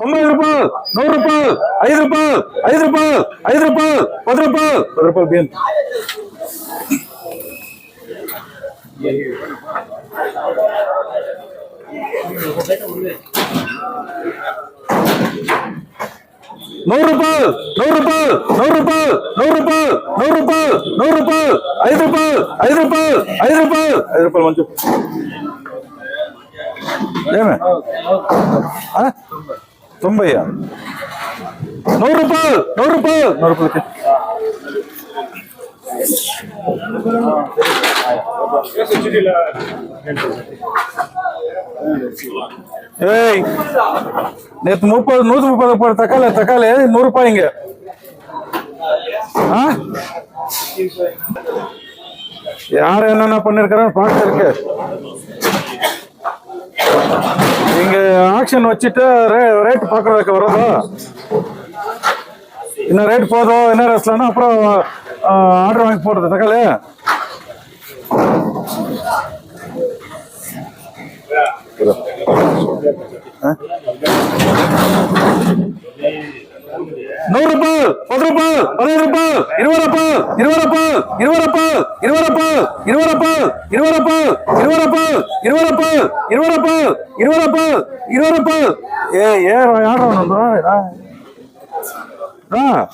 90 రూపాయలు, 100 రూపాయలు, 5 రూపాయలు, 5 రూపాయలు, 5 రూపాయలు, 10 రూపాయలు, 10 రూపాయలు బియ్యం. ₹100, ₹100, ₹100, ₹100, ₹100, ₹100, ₹100, ₹5 రూపాయలు, ₹5 రూపాయలు, ₹5 రూపాయలు, ₹5 రూపాయలు మంచి ఏమే 90 ₹100, ₹100, ₹100 రూపాయలకి நேற்று 130 ரூபாய் தக்காளி 100 ரூபாய்ங்க. யார் என்னென்ன பண்ணிருக்காரு பார்க்க இருக்கு. இங்க ஆக்ஷன் வச்சுட்டு ரேட் பாக்குறதுக்கு வரதோ என்ன ரேட் போதும் என்ன ரசலாம்னா அப்புறம் ஆர்டர் வாங்கி போடுறது தக்காளி. ₹100, ₹10, ₹15, ₹20, ₹20, ₹20, ₹20, ₹20, ₹20, ₹20, ఏ ఆర్డర్ ఉందా ₹100,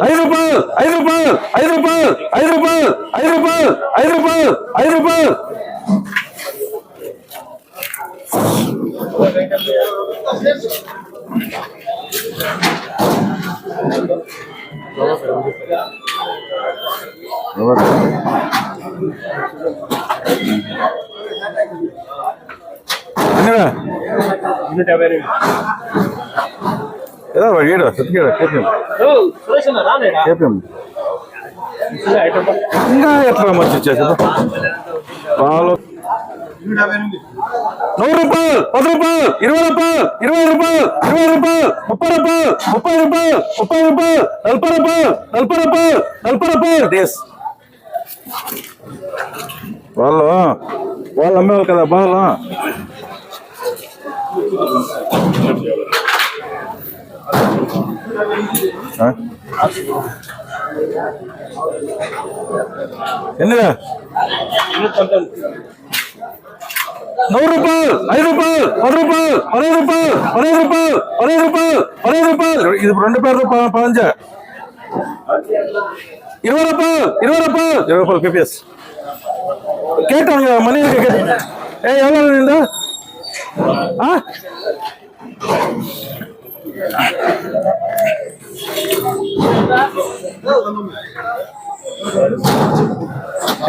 ₹5, ₹5, ₹5, ₹5, ₹5, ₹5, ₹5, ₹5. ఏదో వీడు ఇంకా ఎట్లా మంచి ఇచ్చేసారు పాలు ₹100, ₹10, ₹20, ₹20, ₹20, ₹30, ₹30, ₹40, వాళ్ళు అమ్మేవాళ్ళు కదా బాగా ఎన్నిగా ₹100, ₹5, ₹5, ₹10, ₹15, ఇది 2 పేర్లు 15 ₹20 కేపీఎస్ கேட்டாங்க மணி எவ்வளோ இருந்தா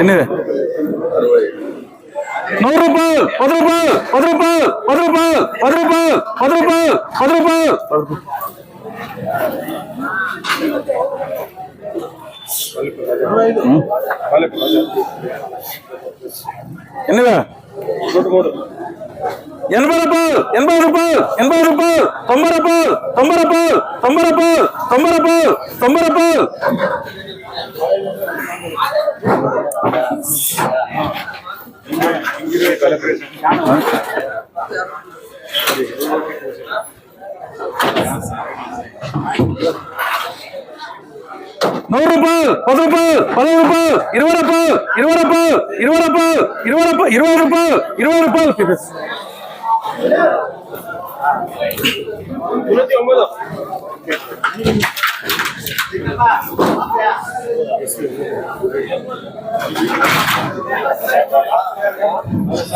என்ன ₹100, ₹10, என்னங்க ₹80, ₹80,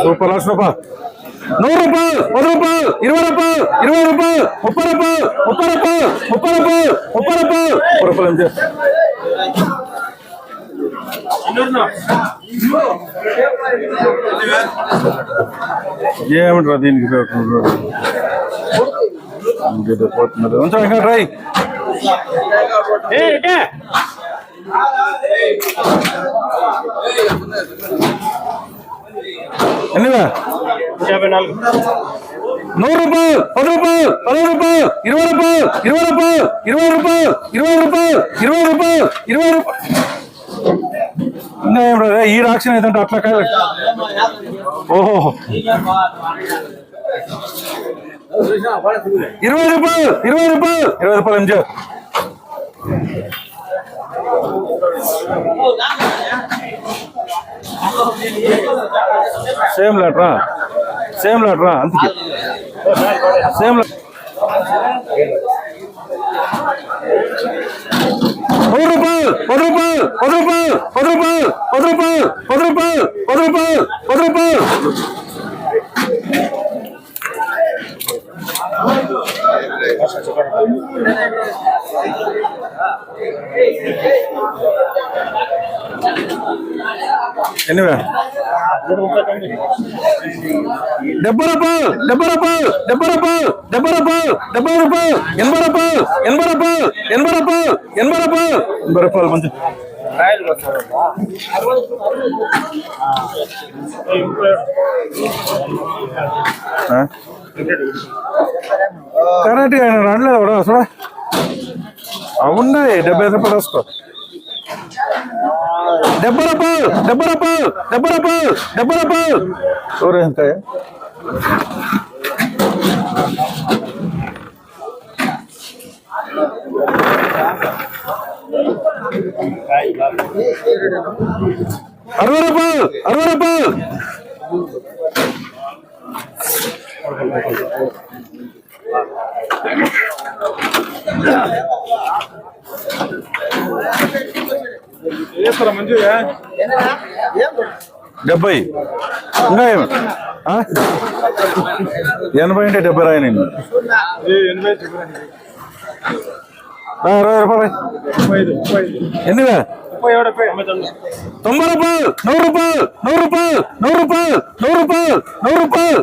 సూపర్ లాస్ట్ రూపాయ ₹100, ₹10, ₹20, ₹30, ₹30 ఏమంటారా దీనికి పోతున్నారు ఇంకా ట్రై ఎన్నిగా ₹54 ₹100, ₹10, ₹15, ₹20, ₹20, ₹20, ₹20, ₹20, ₹20, ₹20. ఇంకా ఏం రా ఈ ఆక్షన్ అయితే అట్లా కాదు. ఓహో 20 రూపాయలు 20 రూపాయలు 20 రూపాయలు ఎంజాయ్. సేమ్ లాట్రా అందుకే సేమ్ 100 రూపాయలు 10 రూపాయలు 10 రూపాయలు 10 రూపాయలు 10 రూపాయలు 10 రూపాయలు 10 రూపాయలు 10 రూపాయలు. ఎనివే 70 రూపాయలు 70 రూపాయలు 70 రూపాయలు 70 రూపాయలు 70 రూపాయలు 80 రూపాయలు 80 రూపాయలు 80 రూపాయలు 80 రూపాయలు 80 రూపాయలు మంచి కరెక్ట్గా ఆయన రావట్లేదు కూడా అసలు అవున్నాయి. 75 రూపాయలు వేసుకో. 70 రూపాయలు 70 రూపాయలు 70 రూపాయలు 70 రూపాయలు. చూడు ఎంత 60 రూపాయలు 60 రూపాయలు. మంచిగా 70 ఇంకా ఏమి 80 అంటే 70 రాయనండి. 20 రూపాయలు ఎన్నివే 90 రూపాయలు 100 రూపాయలు 100 రూపాయలు 100 రూపాయలు 100 రూపాయలు 100 రూపాయలు 100 రూపాయలు.